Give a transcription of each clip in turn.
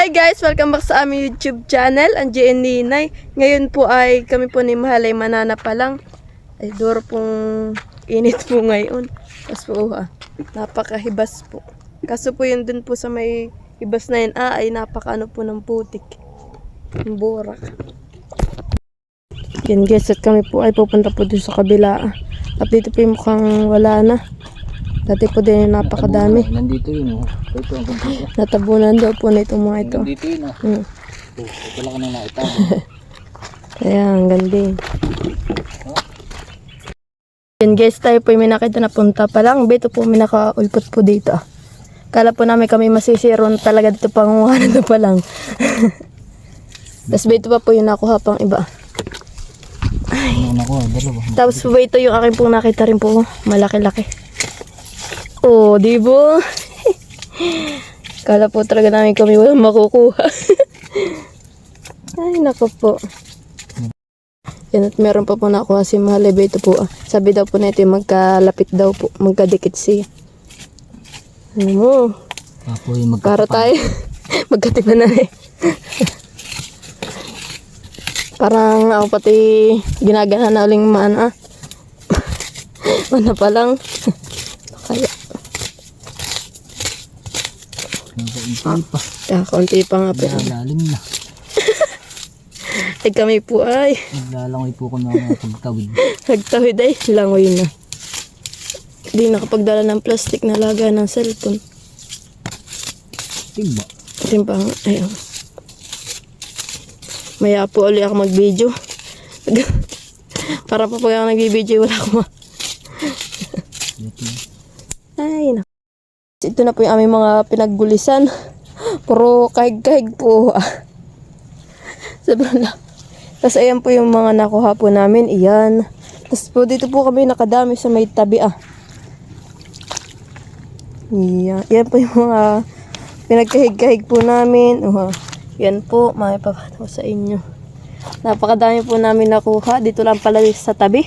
Hi guys! Welcome back sa aming YouTube channel, ang JN Ninay. Ngayon po ay kami po ni Mahalay Manana pa lang. Ay duro pong init po ngayon. Tapos po napakahibas po. Kaso po yun dun po sa may hibas na yun ay napakaano po ng putik. Yung burak. Yan guys, at kami po ay pupunta po dun sa kabila. At dito po yung mukhang wala na. Dati po din yung napakadami. Nandito yun, oh. Ito ang kumpisa. Natabunan daw po na itong mga ito. Nandito yun, oh. Ito lang ka nang naitabo. Kaya ang ganda. Yan guys, tayo po may nakita na punta pa lang. Dito po may nakaulpot po dito. Kala po namin kami masisiron talaga dito pangunguhanan na pa lang. Tapos dito pa po yung nakuha pang iba. Ay. Tapos po ito yung akin pong nakita rin po. Malaki-laki. Oh, di ba? Kala po talaga namin kami walang makukuha. Ay, nako po. Yan, at meron pa po nakuha si Mahalay. Ito po. Sabi daw po na ito magkalapit daw po. Magkadikit siya. Ano mo? Para tayo. Magkatipan na eh. Parang ako pati ginagana na uling mana. Mana pa lang. Kaya. Kaunti pa nga pero. Lalim na. Ay kami po ay. Naglalangoy po ko na mga pagtawid. Nagtawid ay, langoy na. Hindi nakapagdala ng plastic na laga ng cellphone. Timba. Timba, ayun. Maya po ulit ako mag-video. Para pa pag ako nag-video, wala akong Ay, naku. Ito na po yung aming mga pinaggulisan. Puro kahig-kahig po. Sobrang lang. Tapos ayan po yung mga nakuha po namin. Iyan. Tapos po dito po kami nakadami sa may tabi Iyan. Yan po yung mga pinagkahig-kahig po namin. Yan po. May papataw sa inyo. Napakadami po namin nakuha. Dito lang pala sa tabi.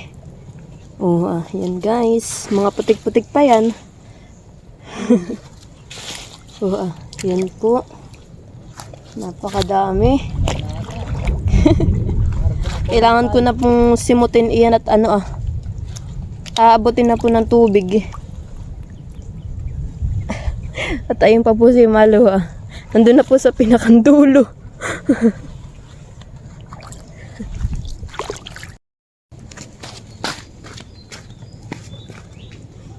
Yan guys. Mga putik-putik pa yan. Yan po. Napakadami. Kailangan ko na pong simutin iyan at aabutin na po ng tubig. At ayun pa po si Malo nandun na po sa pinakandulo.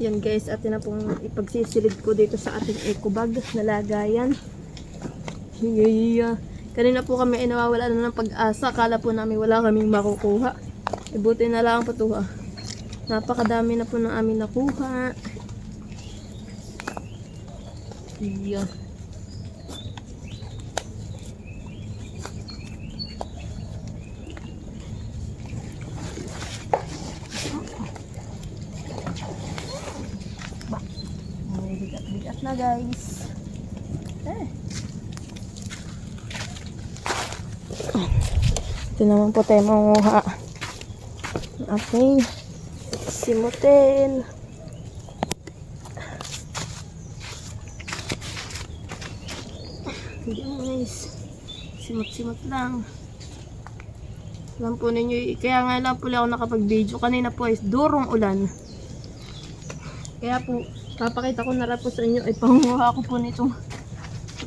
Yan guys, atin na pong ipagsisilid ko dito sa ating eco bag na lagayan. Kanina po kami ay nawawala na ng pag-asa. Akala po namin wala kaming makukuha. Ibuti na lang po ito. Napakadami na po ng amin nakuha. Bigat na guys. Ito naman po tayo manguha. Okay. Simutin. Guys. Simut-simut lang. Alam po ninyo, kaya nga lang po ako nakapag-video. Kanina po ay durong ulan. Kaya po, papakita ko na rin po sa inyo ay panguha ko po nitong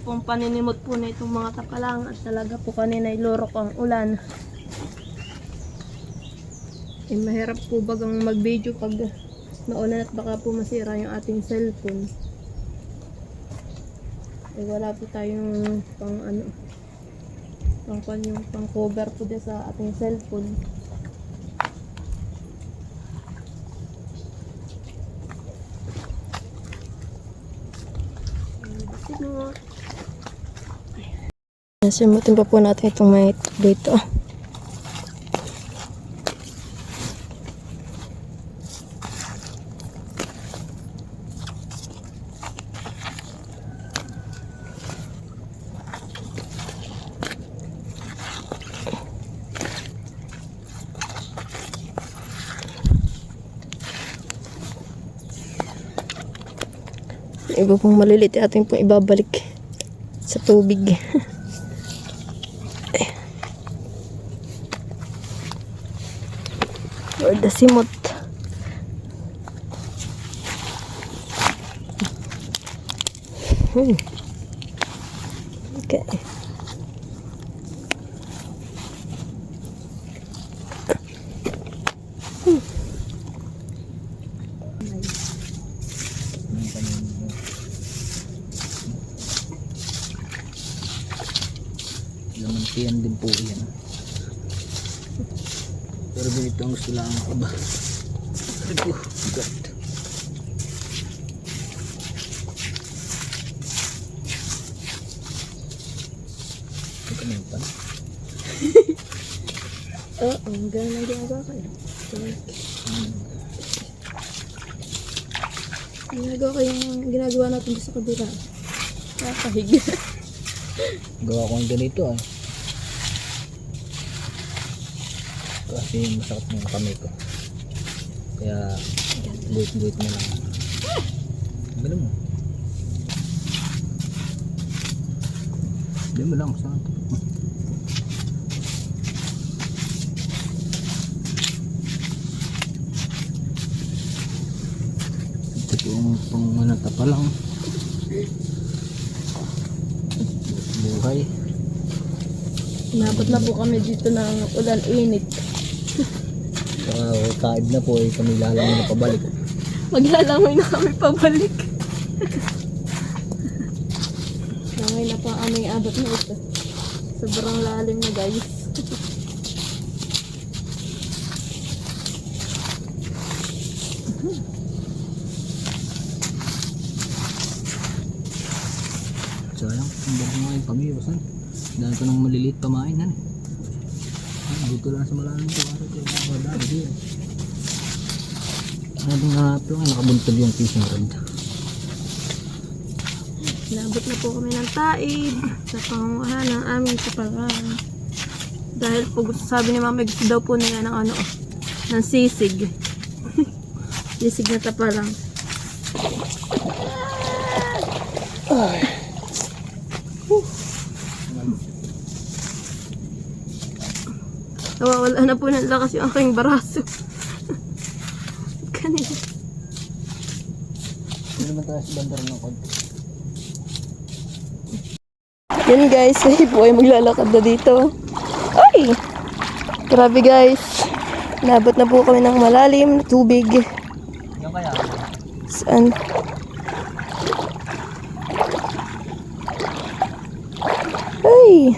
pong paninimot po na itong mga tapalang at talaga po kanina ay lorok ang ulan. Mahirap po bagang mag-video pag naulan at baka po masira yung ating cellphone. Wala po tayong pang cover po din sa ating cellphone. Simutin pa po natin itong may dito. Iba pong maliliit ating pong ibabalik sa tubig. for the simot. Okay. Lamantian din po yan. Pero ganito ang gusto lang ako ba? Aray ko, bigat. Ito na yung pan. Oo, gano'n ang ginagawa kayo. Ginagawa natin sa kabila. Nakahig. Gawa ko ng ganito ah. Kasi masakit ng kamay ko. Kaya buhit-buhit mo lang. Ganun mo. Ganun mo lang. Saan ito? Ito po ang panganata pa lang. Buhay. Nabot na po kami dito ng ulan init. Kaib na po eh, kami lalangoy na pabalik. Maglalangoy na kami pabalik. Langoy na po ang aming abot na ito. Sobrang lalim na guys. Sayang, ang bago nga yung pamiwasan. Dahil ko ng maliliit pamain dito lang sa malalim ko. Ano ko yung mga dami din. Ano nga ito nga nakabuntog yung fishing rod. Nabot na po kami ng taib sa pangunguhan ng aming kapalan. Dahil po sabi ni mama gusto daw po nila ng ano, ng sisig. Sisig na tapalang. Nawawala na po ng lakas yung aking baraso. Kanina. Hindi naman tayo sa bandar ng konti. Yan guys, ay po ay maglalakad na dito. Ay! Grabe guys. Nabot na po kami ng malalim na tubig. Yung kaya? Saan? Ay!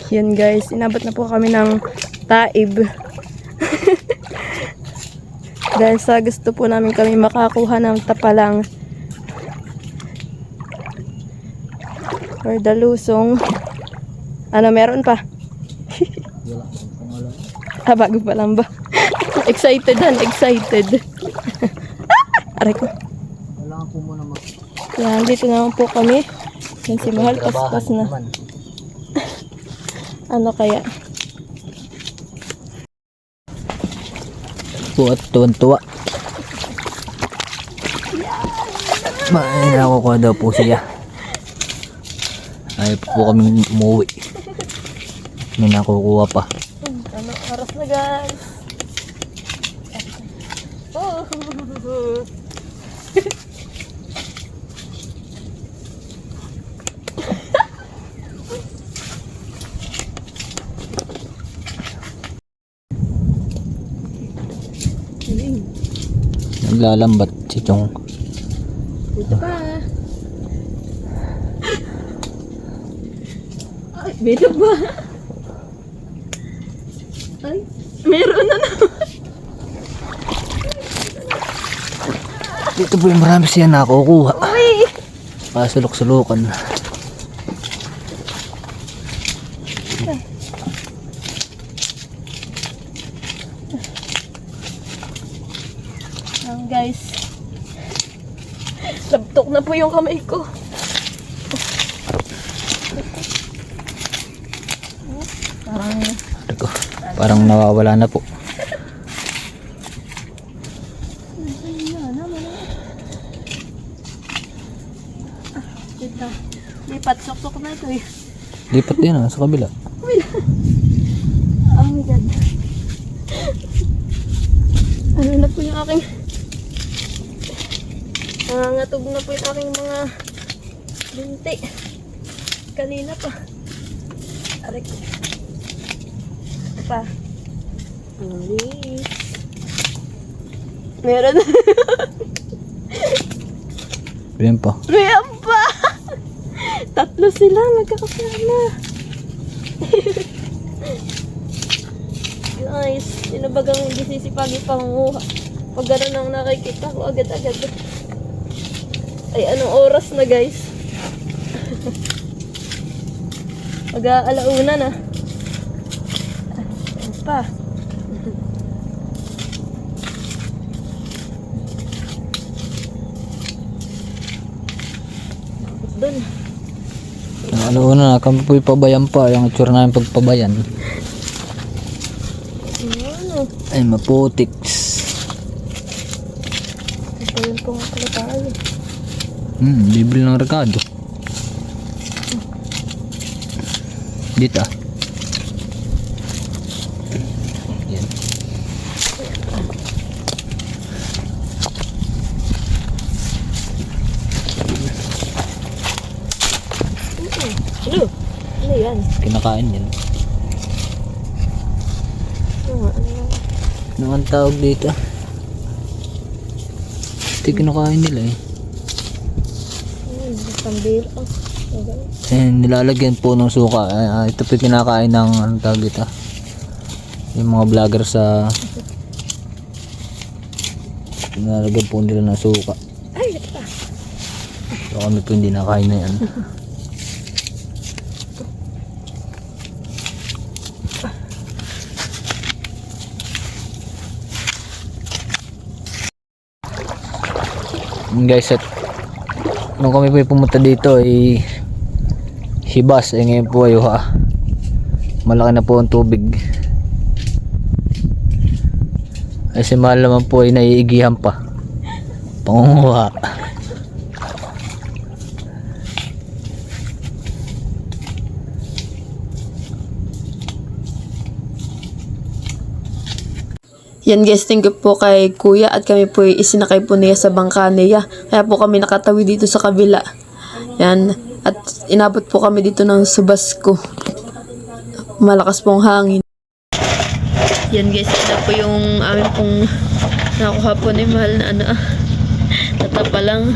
Yan guys, inabot na po kami ng taib. Dahil sa gusto po namin kami makakuha ng tapalang or dalusong. Ano, meron pa? Wala. Pangalan. Bago pa lang ba? Excited han, excited. Aray ko. Wala po muna Yan, dito naman po kami. Yan si Mahal, paspas na. Ano kaya? Po at tuwan-tuwa. May nakukuha daw po siya. Ayaw po kami umuwi. May nakukuha pa. Ano, oras na guys. Oh. Naglalambat si Chong. Dito pa. Ay, dito ba? Ay, meron na naman. Dito po yung marami siya nakukuha. Uy! Pasulok-sulukan. Guys, labtok na po yung kamay ko. Parang nawawala na po. Dito. Lipat, sok-sok na ito eh. Lipat din sa kabila. Ang my God. Ano na po yung aking... Nangangatog na po yung aking mga binti. Kanina pa. Aray ko. Ito pa. Alis. Meron na. Ayan pa. Meron pa. Tatlo sila. Magkakasama. Guys, sinabagang hindi sisipagi panguha. Pag gano'n ang nakikita ko agad-agad. Ay, anong oras na guys? Mag-aalauna na. Ayan pa. Doon. Ano na, kami po'y pabayan pa. Yung itsura namin pagpabayan. Ano? Ay, maputiks. Ayun po nga pala tayo. Bibili ng rekado. Dito ah. Yan. Ano? Ano yan? Kinakain yan. Ano nga? Ano nga? Ano ang tawag dito? Ito kinakain nila eh. Pambira. Okay. Eh, nilalagyan po ng suka. Ito po kinakain ng anong tawag dito? Yung mga vlogger sa nilalagyan po nila ng suka. Ay, ito pa. So kami po hindi nakain na yan. Guys, at nung kami po pumunta dito ay hibas, eh ngayon po ay malaki na po ang tubig. Ay si mahal naman po ay naiigihan pa pangunguha. Yan guys, thank you po kay kuya at kami po isinakay po niya sa bangka niya. Kaya po kami nakatawi dito sa kabila. Yan. At inabot po kami dito ng Subasco. Malakas pong hangin. Yan guys, ito po yung amin pong nakuha po ni mahal na ano tatapa lang.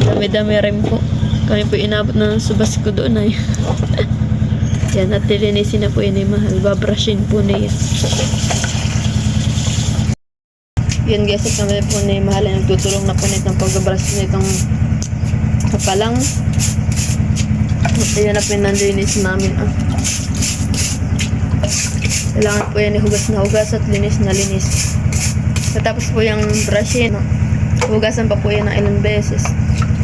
Dami-dami rin po. Kami po inabot ng Subasco doon ay. Yan, at nilinisin na po yun ni mahal. Babrushin po niya. Yan guys, at kami po ni mahal ay nagtutulong na po nitong pagbabrush nitong kapalang. At yun na po yung nanlinis namin. Kailangan po yan ihugas na hugas at linis na linis. Tapos po yung brushin, hugasan pa po yan ng ilang beses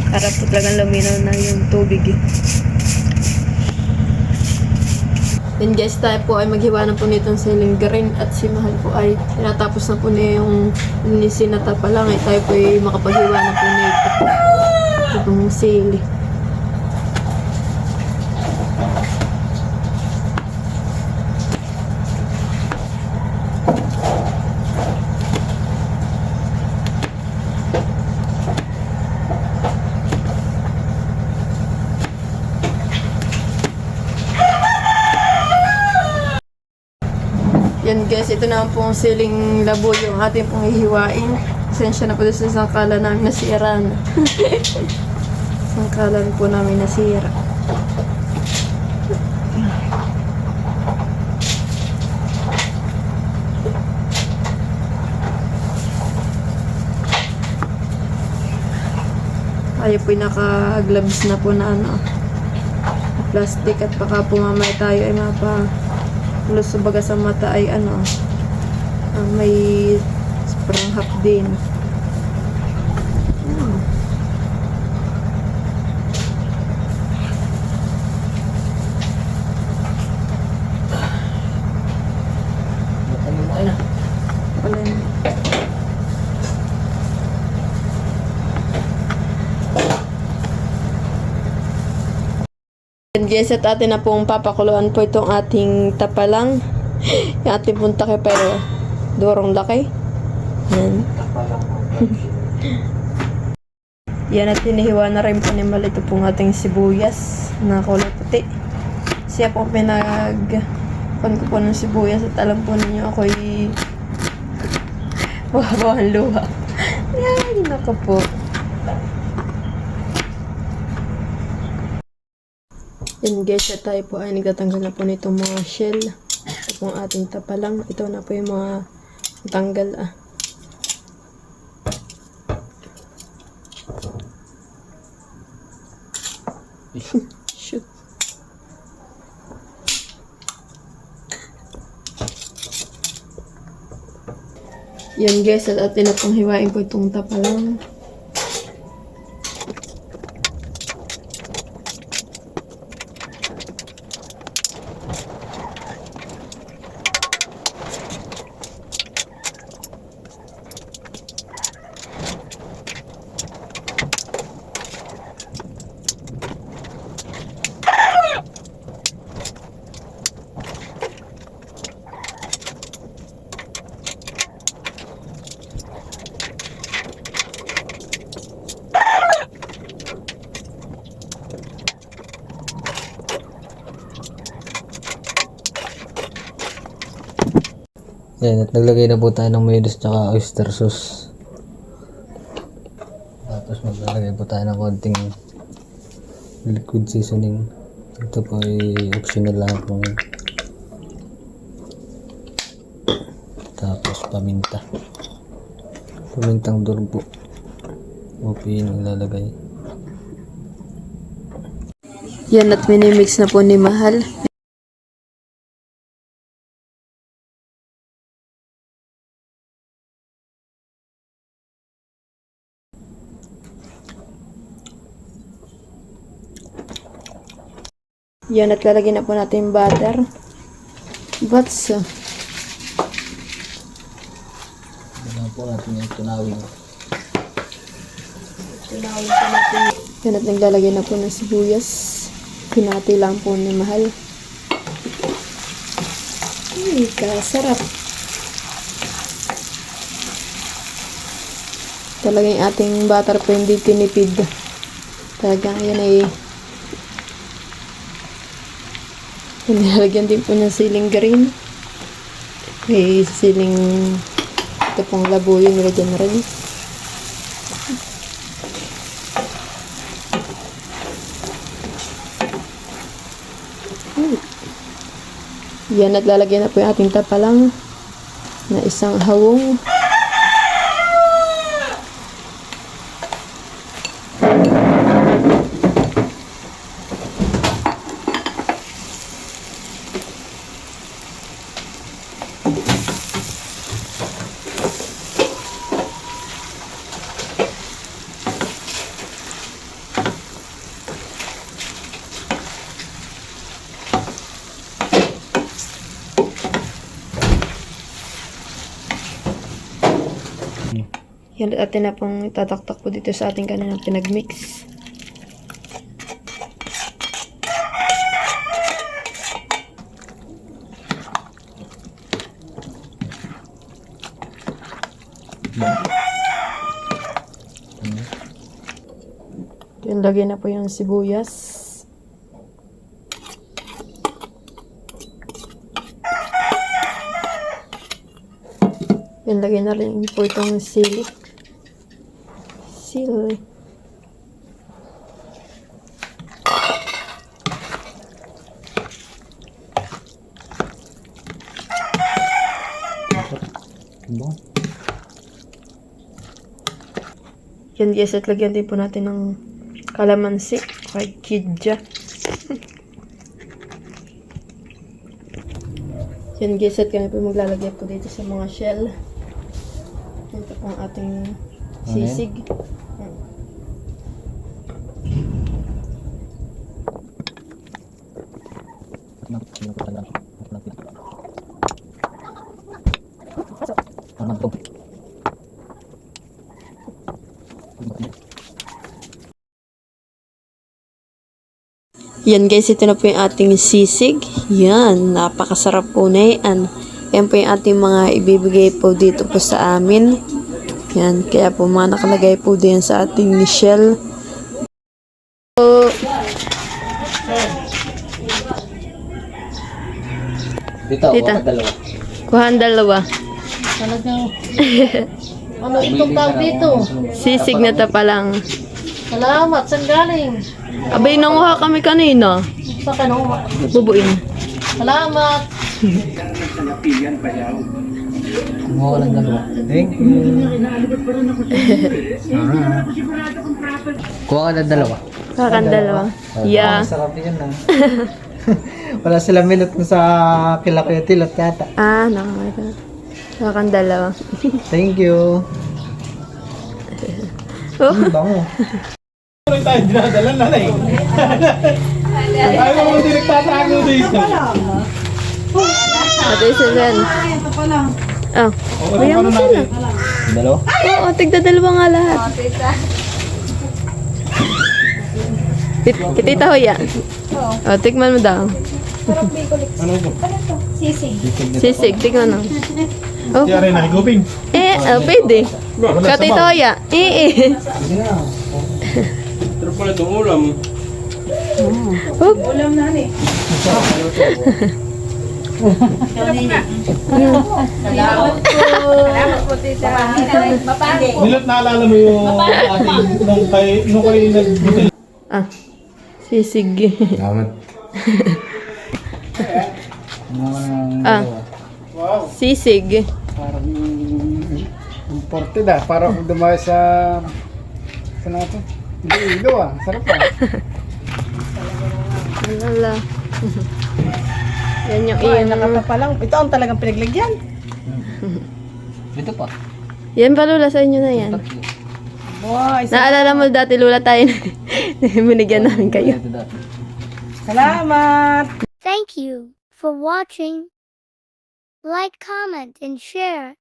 para po talagang luminaw na yung tubig. Then guys, tayo po ay maghiwa na po nitong ceiling green at si mahal po ay tinatapos na po niya yung linisin na tapalang ay tayo po ay makapaghiwa na po nito itong ceiling. Yan guys, ito naman pong siling labo yung ating pong hihiwain. Pasensya na po sa sangkala namin nasira na. Sangkalan po namin nasira. Tayo po naka-gloves na po na plastic at baka po mamaya tayo ay plus sa baga sa mata ay may pranghap din. Wala na. And guys, at atin na pong papakuluan po itong ating tapalang. Yung ating pong takip pero durong laki. Yan. Yan at hinihiwa na rin po ni Mal ito pong ating sibuyas na kulay puti. Siya po pan ko po ng sibuyas at alam po ninyo ako'y wawahan luha. Yan, nako po. Yan guys, at tayo po ay nagtatanggal na po nitong mga shell. Ito pong ating tapalang. Ito na po yung mga tanggal Shoot. Yan guys, at atin na pong hiwain po itong tapalang. Yan, at naglagay na po tayo ng mayonnaise tsaka oyster sauce. Tapos maglalagay po tayo ng konting liquid seasoning. Ito po ay optional lang po. Tapos paminta. Pamintang durog po. Okay, nilalagay. Yan at minimix na po ni Mahal. Yan at lalagyan na po natin yung butter. Butsa. Kailangan po natin yung tunawin. Tunawin po natin. Yan at naglalagay na po ng sibuyas. Pinati lang po ni Mahal. Ay, kasarap. Talagang ating butter po hindi tinipid. Talagang yan ay nilalagyan din po ng siling green. May siling ito pong labuyo nilagyan na rin. Yan at lalagyan na po yung ating tapalang na isang hawong. Yan at atin na pong tataktak po dito sa ating kaninang pinagmix. Yan, lagay na po yung sibuyas. Yan, lagay na rin po itong sili. Sili. Yan guys, at lagyan din po natin ng kalamansi kay kidja. Yan guys, at kami po maglalagay po dito sa mga shell. Ito po ang ating sisig. Yan guys, ito na po yung ating sisig. Yan, napakasarap po na yan. Yan po yung ating mga ibibigay po dito po sa amin. Yan, kaya po mga nakalagay po din sa ating shell. So, Dito, Dito. wala dalawa. kuhaan dalawa. Talagang, ano itong tawag dito? Sisig na ta pa lang. Salamat, saan galing? Abay, nanguha kami kanina. Sa kanong, Bubuin. salamat. Kumuha ka ng dalawa. Thank you. Kuha ka ng dalawa. Kuhaan dalawa. Yeah. Sarap yan ah. Wala sila minute na sa kilakuyatilot yata. Ah, nakakita na. Kuhaan dalawa. Thank you. Oh, Bango. ate Susan. Oh, kuya mo sila. Dalawa? Oo, tigda dalawa nga lahat. Kitita ho ya. Oh, tikman mo daw. Sisig, tikman mo. Oh. Pwede. Katito ho ya. Pero pala itong ulam. Oh. Nilot naalala mo yung ating nung kayo nag-butil. Ah, sisig. Salamat. Ah, sisig. Parang imported ah. Parang dumayo sa natin. Ilo ah. Sarap ah. Wala. Yan yung Ay, iyon. nakatapa lang. Ito ang talagang pinaglagyan. Dito pa. Yan pa Lula, sa inyo na yan. Wow, Naalala mo dati Lula tayo binigyan namin kayo. Dito dati. salamat. Thank you for watching. Like, comment, and share.